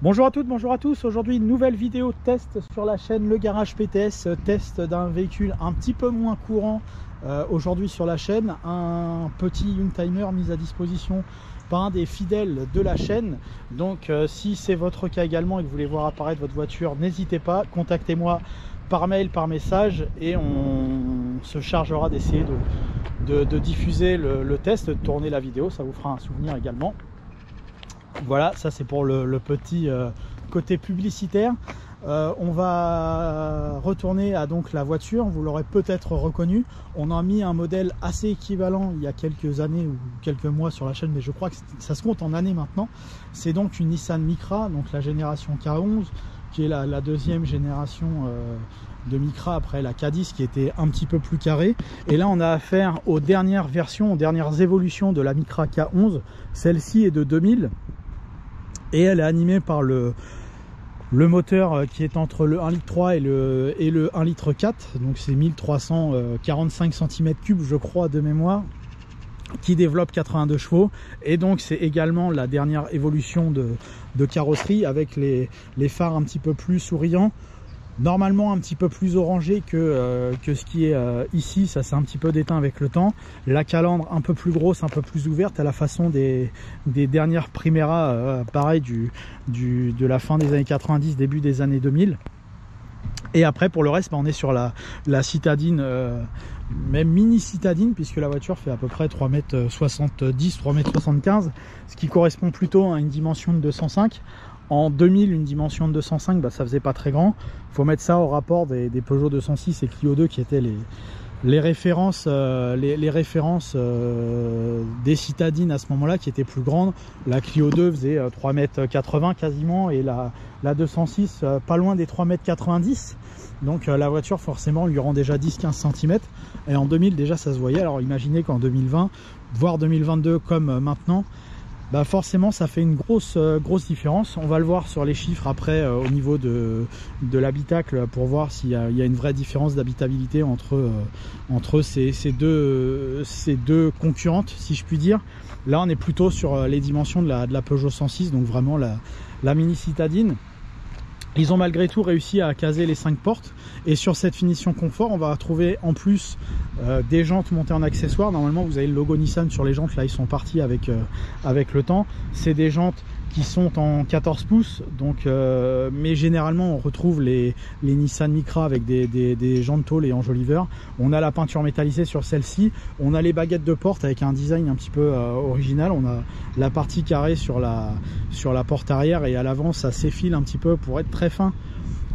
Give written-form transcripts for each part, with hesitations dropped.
Bonjour à toutes, bonjour à tous. Aujourd'hui, une nouvelle vidéo test sur la chaîne Le Garage PTS, test d'un véhicule un petit peu moins courant aujourd'hui sur la chaîne, un petit Youngtimer mis à disposition par un des fidèles de la chaîne. Donc si c'est votre cas également et que vous voulez voir apparaître votre voiture, n'hésitez pas, contactez-moi par mail, par message, et on se chargera d'essayer de diffuser le test, de tourner la vidéo, ça vous fera un souvenir également. Voilà, ça c'est pour le petit côté publicitaire. On va retourner à donc la voiture, vous l'aurez peut-être reconnu. On a mis un modèle assez équivalent il y a quelques années ou quelques mois sur la chaîne, mais je crois que ça se compte en années maintenant. C'est donc une Nissan Micra, donc la génération K11, qui est la deuxième génération de Micra après la K10 qui était un petit peu plus carrée. Et là on a affaire aux dernières versions, aux dernières évolutions de la Micra K11. Celle-ci est de 2000 et elle est animée par le moteur qui est entre le 1,3 litre et le 1,4 litre. Donc c'est 1345 cm3 je crois de mémoire, qui développe 82 chevaux. Et donc c'est également la dernière évolution de carrosserie avec les phares un petit peu plus souriants, normalement un petit peu plus orangé que ce qui est ici. Ça s'est un petit peu déteint avec le temps. La calandre un peu plus grosse, un peu plus ouverte, à la façon des dernières Primera, pareil de la fin des années 90, début des années 2000. Et après pour le reste, on est sur la citadine, même mini citadine, puisque la voiture fait à peu près 3,70 m, 3,75 m, ce qui correspond plutôt à une dimension de 205. En 2000, une dimension de 205, ça faisait pas très grand. Il faut mettre ça au rapport des Peugeot 206 et Clio 2 qui étaient les références, des citadines à ce moment-là, qui étaient plus grandes. La Clio 2 faisait 3,80 m quasiment, et la 206 pas loin des 3,90 m. Donc la voiture forcément lui rend déjà 10-15 cm. Et en 2000 déjà ça se voyait. Alors imaginez qu'en 2020, voire 2022 comme maintenant, forcément ça fait une grosse différence. On va le voir sur les chiffres après au niveau de l'habitacle, pour voir s'il y a une vraie différence d'habitabilité entre ces deux concurrentes, si je puis dire. Là on est plutôt sur les dimensions de la Peugeot 106, donc vraiment la mini citadine. Ils ont malgré tout réussi à caser les 5 portes, et sur cette finition confort on va retrouver en plus des jantes montées en accessoires. Normalement vous avez le logo Nissan sur les jantes, là ils sont partis avec le temps. C'est des jantes qui sont en 14 pouces, donc mais généralement on retrouve les Nissan Micra avec des jantes tôle et enjoliveurs. On a la peinture métallisée sur celle-ci, on a les baguettes de porte avec un design un petit peu original. On a la partie carrée sur la porte arrière, et à l'avant ça s'effile un petit peu pour être très fin,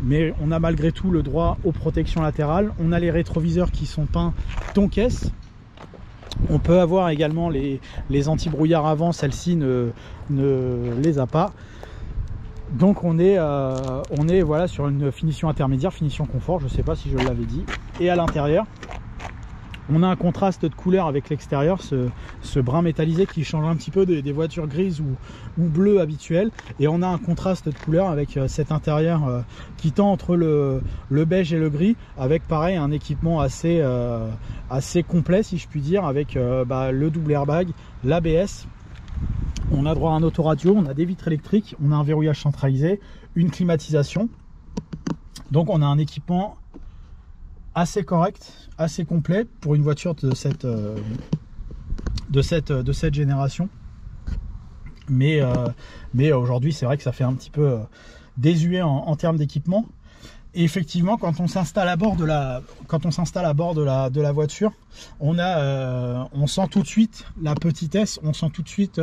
mais on a malgré tout le droit aux protections latérales. On a les rétroviseurs qui sont peints Tonkaise. On peut avoir également les anti-brouillard avant, celle-ci ne les a pas. Donc on est voilà sur une finition intermédiaire, finition confort, je ne sais pas si je l'avais dit. Et à l'intérieur, on a un contraste de couleur avec l'extérieur, ce brun métallisé qui change un petit peu des voitures grises ou bleues habituelles. Et on a un contraste de couleur avec cet intérieur qui tend entre le beige et le gris, avec pareil un équipement assez complet, si je puis dire, avec le double airbag, l'ABS. On a droit à un autoradio, on a des vitres électriques, on a un verrouillage centralisé, une climatisation. Donc on a un équipement assez correct, assez complet pour une voiture de cette génération. Mais aujourd'hui c'est vrai que ça fait un petit peu désuet en termes d'équipement. Et effectivement, quand on s'installe à bord de la voiture, on sent tout de suite la petitesse, on sent tout de suite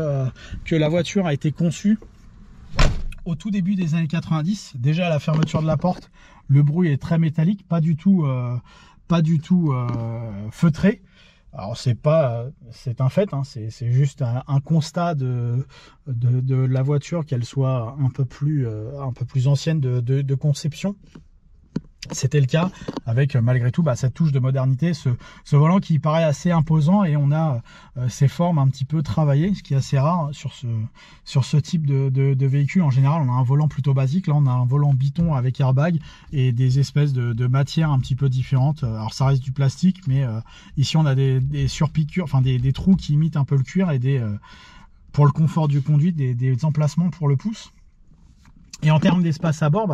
que la voiture a été conçue au tout début des années 90. Déjà à la fermeture de la porte, le bruit est très métallique, pas du tout feutré. Alors c'est un fait, hein, c'est juste un constat de la voiture, qu'elle soit un peu plus ancienne de conception. c'était le cas avec malgré tout cette touche de modernité, ce volant qui paraît assez imposant, et on a ces formes un petit peu travaillées, ce qui est assez rare sur ce type de véhicule. En général, on a un volant plutôt basique. Là, on a un volant Biton avec airbag et des espèces de matières un petit peu différentes. Alors ça reste du plastique, mais ici on a des surpiqûres, enfin des trous qui imitent un peu le cuir, et pour le confort du conduit, des emplacements pour le pouce. Et en termes d'espace à bord,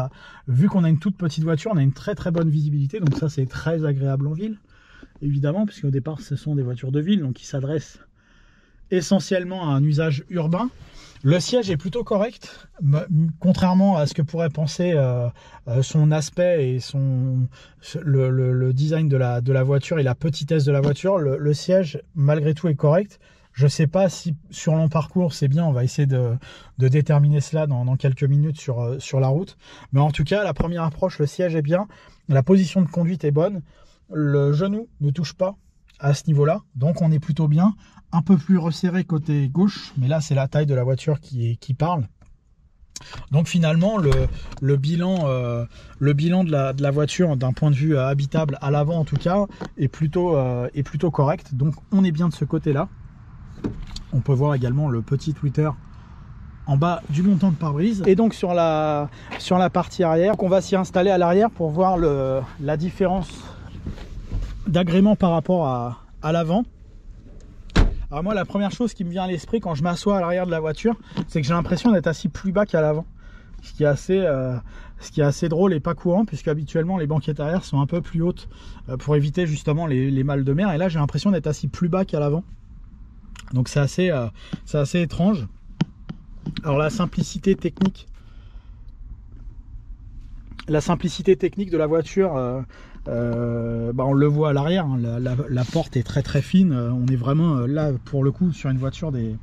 vu qu'on a une toute petite voiture, on a une très bonne visibilité, donc ça c'est très agréable en ville, évidemment, puisqu'au départ ce sont des voitures de ville, donc qui s'adressent essentiellement à un usage urbain. Le siège est plutôt correct, contrairement à ce que pourrait penser son aspect et le design de la voiture et la petitesse de la voiture. Le siège, malgré tout, est correct. Je ne sais pas si sur long parcours c'est bien, on va essayer de déterminer cela dans quelques minutes sur la route. Mais en tout cas, à la première approche, le siège est bien, la position de conduite est bonne, le genou ne touche pas à ce niveau-là, donc on est plutôt bien. Un peu plus resserré côté gauche, mais là c'est la taille de la voiture qui parle. Donc finalement le bilan de la voiture d'un point de vue habitable à l'avant en tout cas est plutôt correct. Donc on est bien de ce côté-là. On peut voir également le petit tweeter en bas du montant de pare-brise. Et donc sur la partie arrière, on va s'y installer à l'arrière pour voir la différence d'agrément par rapport à l'avant. Alors moi, la première chose qui me vient à l'esprit quand je m'assois à l'arrière de la voiture, c'est que j'ai l'impression d'être assis plus bas qu'à l'avant. Ce qui est assez drôle et pas courant, puisque habituellement les banquettes arrière sont un peu plus hautes pour éviter justement les mal de mer. Et là, j'ai l'impression d'être assis plus bas qu'à l'avant. Donc c'est assez étrange. Alors la simplicité technique de la voiture, on le voit à l'arrière, hein, la porte est très fine. On est vraiment là pour le coup sur une voiture des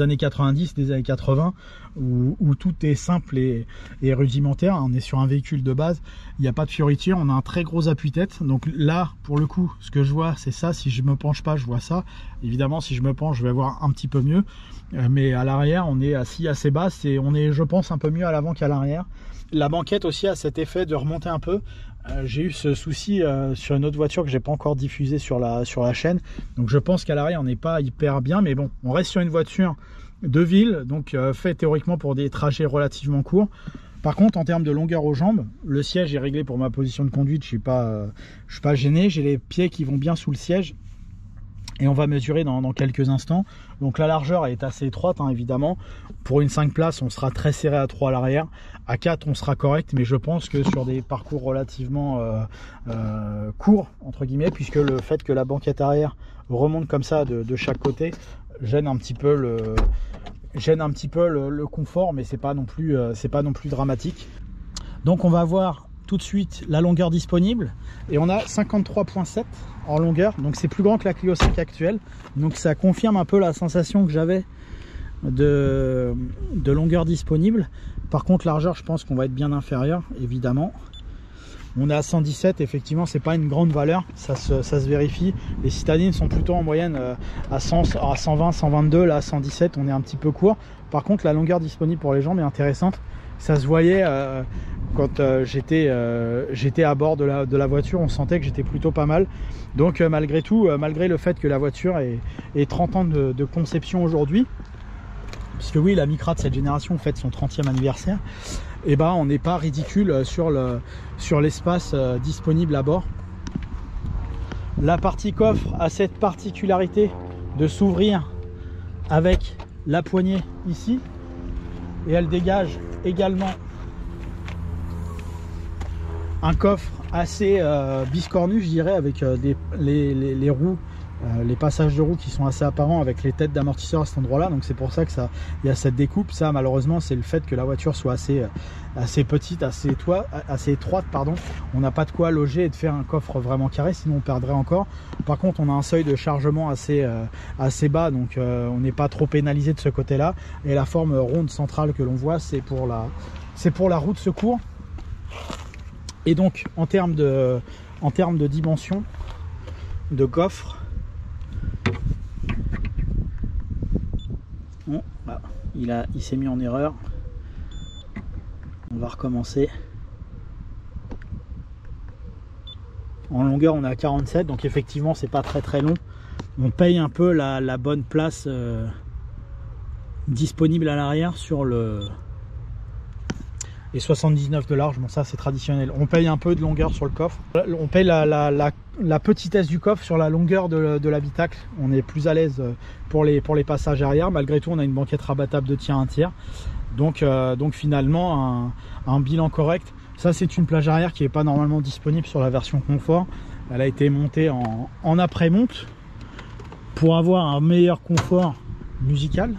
années 90, des années 80, où tout est simple et rudimentaire. On est sur un véhicule de base, il n'y a pas de fioriture, on a un très gros appui-tête. Donc là, pour le coup, ce que je vois, c'est ça. Si je me penche pas, je vois ça. Évidemment, si je me penche, je vais voir un petit peu mieux. Mais à l'arrière, on est assis assez bas, et on est, je pense, un peu mieux à l'avant qu'à l'arrière. La banquette aussi a cet effet de remonter un peu. J'ai eu ce souci sur une autre voiture que j'ai pas encore diffusée sur la chaîne. Donc je pense qu'à l'arrière on n'est pas hyper bien, mais bon, on reste sur une voiture de ville, donc fait théoriquement pour des trajets relativement courts. Par contre, en termes de longueur aux jambes, le siège est réglé pour ma position de conduite. Je suis pas gêné. J'ai les pieds qui vont bien sous le siège. Et on va mesurer dans quelques instants. Donc la largeur est assez étroite, hein, évidemment. Pour une 5 places, on sera très serré à 3 à l'arrière. À 4, on sera correct, mais je pense que sur des parcours relativement courts, entre guillemets, puisque le fait que la banquette arrière remonte comme ça de chaque côté gêne un petit peu le confort, mais c'est pas non plus dramatique. Donc on va voir tout de suite la longueur disponible, et on a 53,7 en longueur, donc c'est plus grand que la Clio 5 actuelle. Donc ça confirme un peu la sensation que j'avais de longueur disponible. Par contre, largeur, je pense qu'on va être bien inférieur, évidemment. On est à 117, effectivement, c'est pas une grande valeur, ça se vérifie. Les citadines sont plutôt en moyenne à 120, 122, là à 117, on est un petit peu court. Par contre, la longueur disponible pour les jambes est intéressante. Ça se voyait quand j'étais à bord de la voiture, on sentait que j'étais plutôt pas mal. Donc malgré tout, malgré le fait que la voiture ait 30 ans de conception aujourd'hui, puisque oui, la Micra de cette génération fête son 30e anniversaire, et ben on n'est pas ridicule sur l'espace disponible à bord. La partie coffre a cette particularité de s'ouvrir avec la poignée ici, et elle dégage également un coffre assez biscornu, je dirais, avec les roues, les passages de roues qui sont assez apparents, avec les têtes d'amortisseurs à cet endroit là. Donc c'est pour ça que il y a cette découpe. Ça, malheureusement, c'est le fait que la voiture soit assez petite, assez étroite, pardon. On n'a pas de quoi loger et de faire un coffre vraiment carré, sinon on perdrait encore. Par contre, on a un seuil de chargement assez bas, donc on n'est pas trop pénalisé de ce côté là. Et la forme ronde centrale que l'on voit, c'est pour la roue de secours. Et donc en termes de dimension de coffre, bon, bah, il s'est mis en erreur. On va recommencer. En longueur, on est à 47, donc effectivement, c'est pas très long. On paye un peu la bonne place disponible à l'arrière sur le... Et 79 de large, bon ça c'est traditionnel. On paye un peu de longueur sur le coffre. On paye la petitesse du coffre sur la longueur de l'habitacle. On est plus à l'aise pour les passages arrière. Malgré tout, on a une banquette rabattable de tiers 1 tiers. Donc finalement, un bilan correct. Ça, c'est une plage arrière qui n'est pas normalement disponible sur la version confort. Elle a été montée en après-monte pour avoir un meilleur confort musical.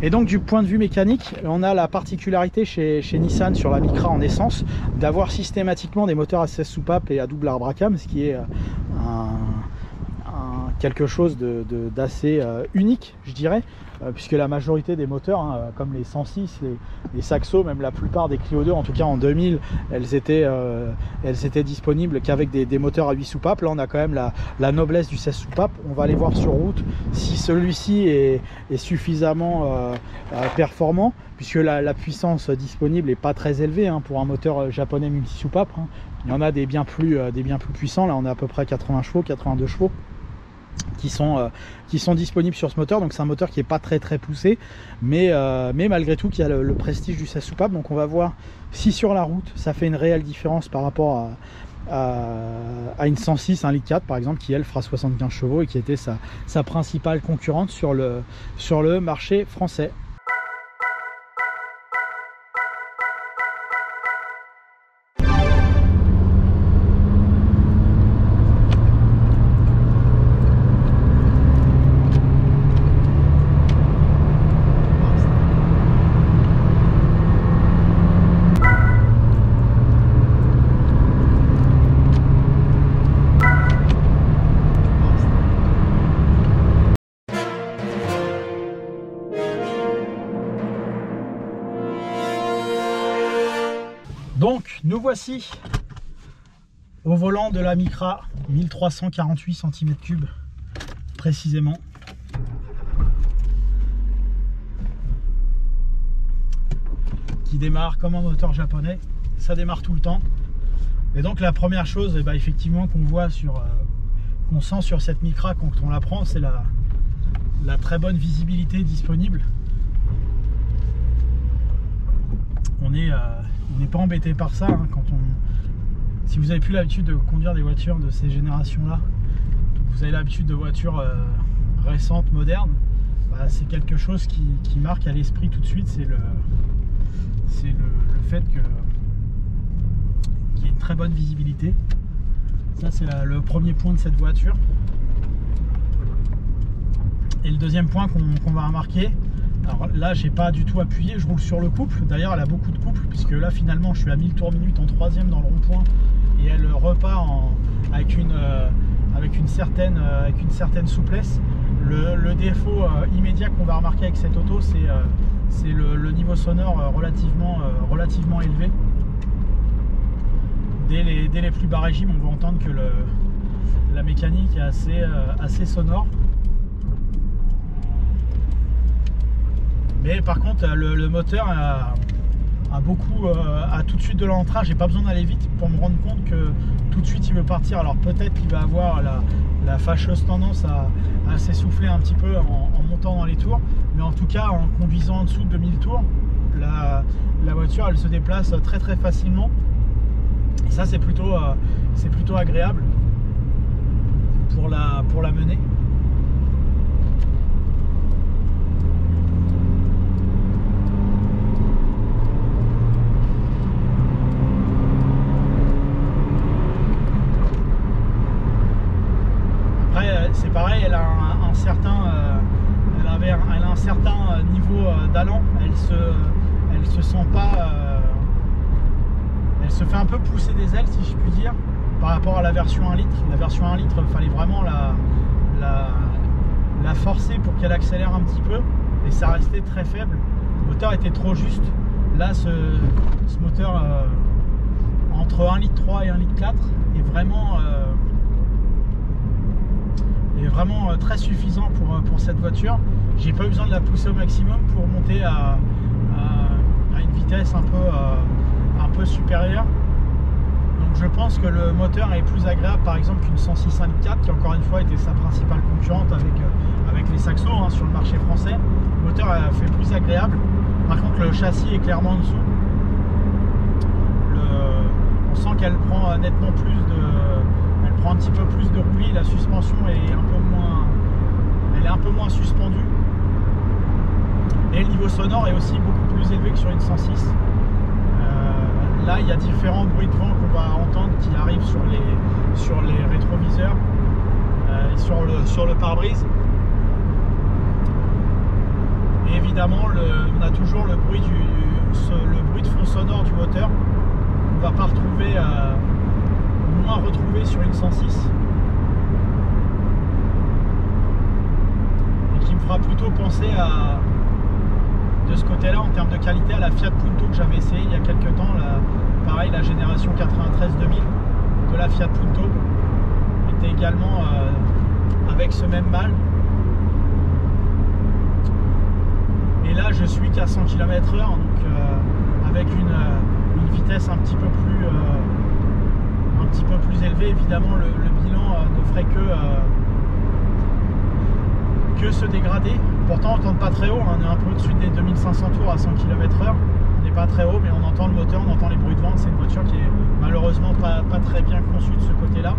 Et donc du point de vue mécanique, on a la particularité chez Nissan sur la Micra en essence d'avoir systématiquement des moteurs à 16 soupapes et à double arbre à cam, ce qui est quelque chose d'assez unique, je dirais, puisque la majorité des moteurs, comme les 106, les Saxo, même la plupart des Clio 2, en tout cas en 2000, elles étaient disponibles qu'avec des moteurs à 8 soupapes. Là, on a quand même la noblesse du 16 soupapes. On va aller voir sur route si celui-ci est suffisamment performant, puisque la puissance disponible n'est pas très élevée pour un moteur japonais multi-soupape. Il y en a des bien plus puissants. Là, on a à peu près 80 chevaux, 82 chevaux. Qui sont disponibles sur ce moteur, donc c'est un moteur qui n'est pas très poussé, mais malgré tout qui a le prestige du 16 soupapes. Donc on va voir si sur la route ça fait une réelle différence par rapport à une 106, un litre 4 par exemple, qui elle fera 75 chevaux et qui était sa principale concurrente sur le marché français. Donc nous voici au volant de la Micra, 1348 cm3 précisément. Qui démarre comme un moteur japonais, ça démarre tout le temps. Et donc la première chose effectivement qu'on voit qu'on sent sur cette Micra quand on la prend, c'est la très bonne visibilité disponible. On n'est pas embêté par ça si vous avez plus l'habitude de conduire des voitures de ces générations là, vous avez l'habitude de voitures récentes, modernes, c'est quelque chose qui marque à l'esprit tout de suite. C'est le fait qu'il y ait une très bonne visibilité. Ça c'est le premier point de cette voiture. Et le deuxième point qu'on va remarquer, alors là j'ai pas du tout appuyé, je roule sur le couple. D'ailleurs elle a beaucoup de couple, puisque là finalement je suis à 1000 tours minute en troisième dans le rond-point, et elle repart avec une certaine souplesse. Le défaut immédiat qu'on va remarquer avec cette auto, c'est le niveau sonore relativement élevé. Dès les plus bas régimes, on va entendre que la mécanique est assez sonore. Mais par contre, le moteur a tout de suite de l'entrée. J'ai pas besoin d'aller vite pour me rendre compte que tout de suite il veut partir. Alors peut-être qu'il va avoir la fâcheuse tendance à s'essouffler un petit peu en montant dans les tours, mais en tout cas en conduisant en dessous de 2000 tours, la voiture elle se déplace très facilement. Et ça c'est plutôt agréable pour la mener. C'est pareil, elle a un certain niveau d'allant. Elle se sent pas, elle se fait un peu pousser des ailes, si je puis dire, par rapport à la version 1 litre. La version 1 litre, il fallait vraiment la forcer pour qu'elle accélère un petit peu, et ça restait très faible. Le moteur était trop juste. Là, ce moteur entre 1 litre 3 et 1 litre 4 est vraiment vraiment très suffisant pour cette voiture. J'ai pas eu besoin de la pousser au maximum pour monter à une vitesse un peu supérieure. Donc je pense que le moteur est plus agréable par exemple qu'une 106.4 qui encore une fois était sa principale concurrente avec les Saxo hein, sur le marché français. Le moteur fait plus agréable. Par contre le châssis est clairement en dessous. On sent qu'elle prend nettement elle prend un petit peu plus de roulis. La suspension est un peu moins suspendue. Et le niveau sonore est aussi beaucoup plus élevé que sur une 106. Là, il y a différents bruits de vent qu'on va entendre qui arrivent sur les rétroviseurs et sur le pare-brise. Et évidemment, on a toujours le bruit de fond sonore du moteur. On ne va pas retrouver, moins retrouver sur une 106. Et qui me fera plutôt penser de ce côté-là, en termes de qualité, à la Fiat Punto que j'avais essayé il y a quelques temps. Pareil, la génération 93-2000 de la Fiat Punto était également avec ce même mal. Et là, je suis qu'à 100 km/h, donc avec une vitesse un petit peu plus élevée. Évidemment, le bilan ne ferait que se dégrader. Pourtant on ne tente pas très haut, hein. On est un peu au-dessus des 2500 tours à 100 km/h. On n'est pas très haut, mais on entend le moteur, on entend les bruits de vent. C'est une voiture qui est malheureusement pas très bien conçue de ce côté-là.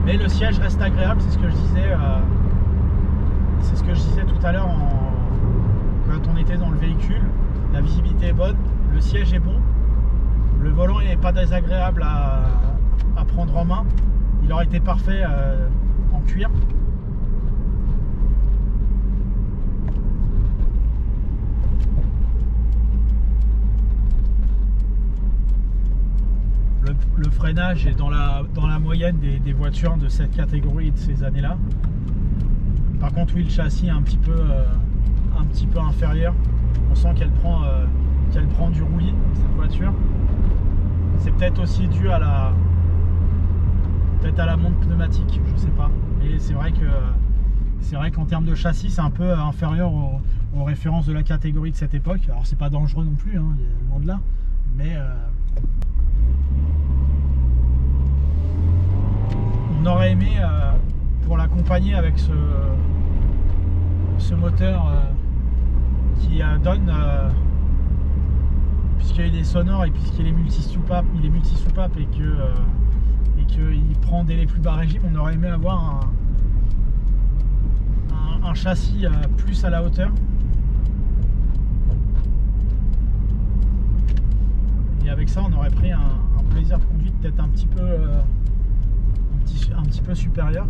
Mais le siège reste agréable, c'est ce que je disais, tout à l'heure quand on était dans le véhicule. La visibilité est bonne, le siège est bon, le volant n'est pas désagréable à prendre en main. Il aurait été parfait en cuir. Le freinage est dans la moyenne des voitures de cette catégorie de ces années-là. Par contre, oui, le châssis est un petit peu inférieur. On sent qu'elle prend du roulis, cette voiture. C'est peut-être aussi dû à la monte pneumatique, je sais pas. Et c'est vrai qu'en termes de châssis, c'est un peu inférieur aux références de la catégorie de cette époque. Alors c'est pas dangereux non plus, hein, loin de là, mais on aurait aimé pour l'accompagner avec ce moteur qui donne, puisqu'il est sonore et puisqu'il est multi-soupape, et qu'il prend dès les plus bas régimes, on aurait aimé avoir un châssis plus à la hauteur. Et avec ça, on aurait pris un plaisir de conduite peut-être un petit peu supérieur.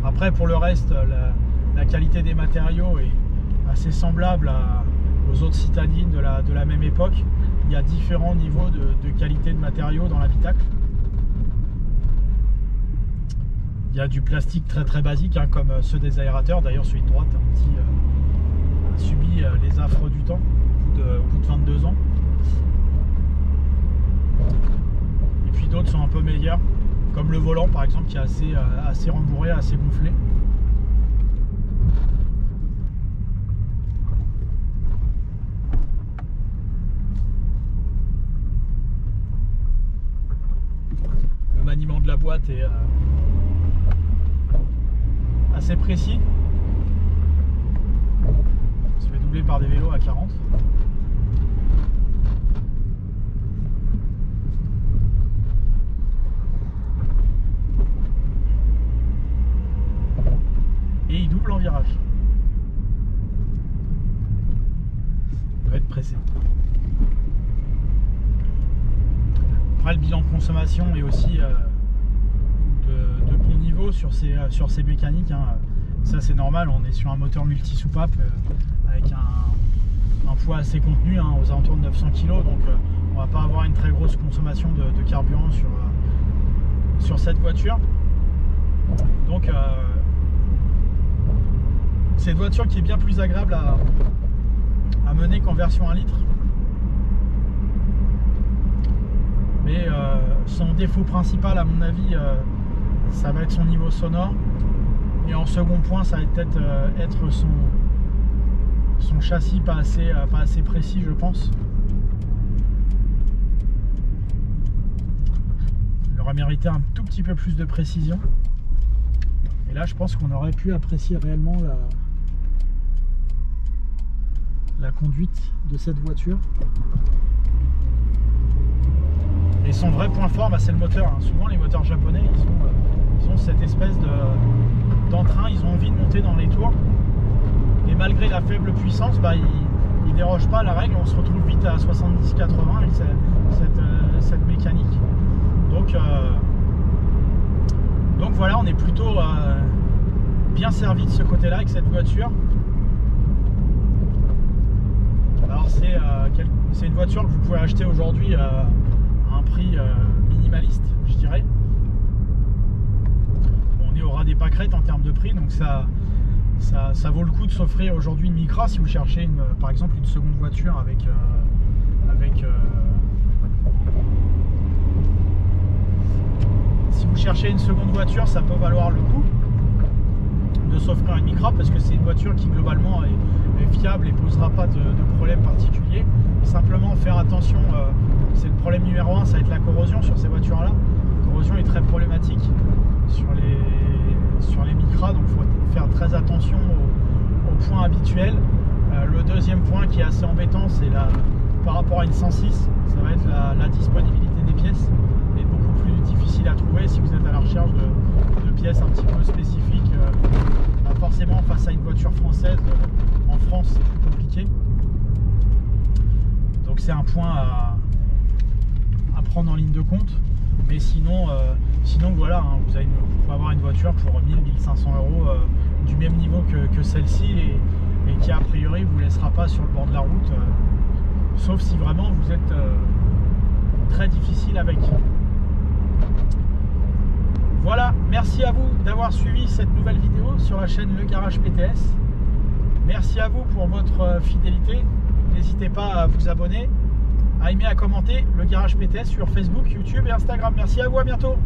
Après, pour le reste, la qualité des matériaux est assez semblable aux autres citadines de la même époque. Il y a différents niveaux de qualité de matériaux dans l'habitacle. Il y a du plastique très très basique, hein, comme ceux des aérateurs. D'ailleurs, celui de droite a subi les affres du temps au bout de 22 ans. Et puis d'autres sont un peu meilleurs, comme le volant par exemple, qui est assez rembourré, assez gonflé. Le maniement de la boîte est assez précis. On se fait doubler par des vélos à 40. Et il double en virage. Il va être pressé. Après, le bilan de consommation est aussi de bon niveau sur ces mécaniques, hein. Ça c'est normal, on est sur un moteur multi-soupape avec un poids assez contenu, hein, aux alentours de 900 kg, donc on va pas avoir une très grosse consommation de carburant sur cette voiture. Donc c'est une voiture qui est bien plus agréable à mener qu'en version 1 litre. mais son défaut principal à mon avis ça va être son niveau sonore, et en second point ça va peut-être être son châssis pas assez précis, je pense. Il aurait mérité un tout petit peu plus de précision, et là je pense qu'on aurait pu apprécier réellement la conduite de cette voiture. Et son vrai point fort, c'est le moteur. Souvent les moteurs japonais, ils ont cette espèce d'entrain, ils ont envie de monter dans les tours, et malgré la faible puissance, ils dérogent pas à la règle. On se retrouve vite à 70-80 avec cette mécanique. Donc voilà, on est plutôt bien servi de ce côté là avec cette voiture. Alors c'est une voiture que vous pouvez acheter aujourd'hui à un prix minimaliste, je dirais. On est au ras des pâquerettes en termes de prix, donc ça vaut le coup de s'offrir aujourd'hui une Micra si vous cherchez par exemple une seconde voiture si vous cherchez une seconde voiture, ça peut valoir le coup de s'offrir une Micra, parce que c'est une voiture qui globalement est fiable et posera pas de problème particulier. Simplement faire attention, c'est le problème numéro 1, ça va être la corrosion sur ces voitures là. La corrosion est très problématique sur les Micra, donc il faut faire très attention aux points habituels. Le deuxième point qui est assez embêtant, c'est par rapport à une 106, ça va être la disponibilité des pièces, est beaucoup plus difficile à trouver si vous êtes à la recherche de pièces un petit peu spécifiques. Forcément face à une voiture française, en France c'est plus compliqué, donc c'est un point à prendre en ligne de compte. Mais sinon voilà, vous pouvez avoir une voiture pour 1000-1500 euros du même niveau que celle-ci, et qui a priori vous laissera pas sur le bord de la route, sauf si vraiment vous êtes très difficile avec. Voilà, merci à vous d'avoir suivi cette nouvelle vidéo sur la chaîne Le Garage PTS. Merci à vous pour votre fidélité. N'hésitez pas à vous abonner, à aimer, à commenter Le Garage PTS sur Facebook, YouTube et Instagram. Merci à vous, à bientôt.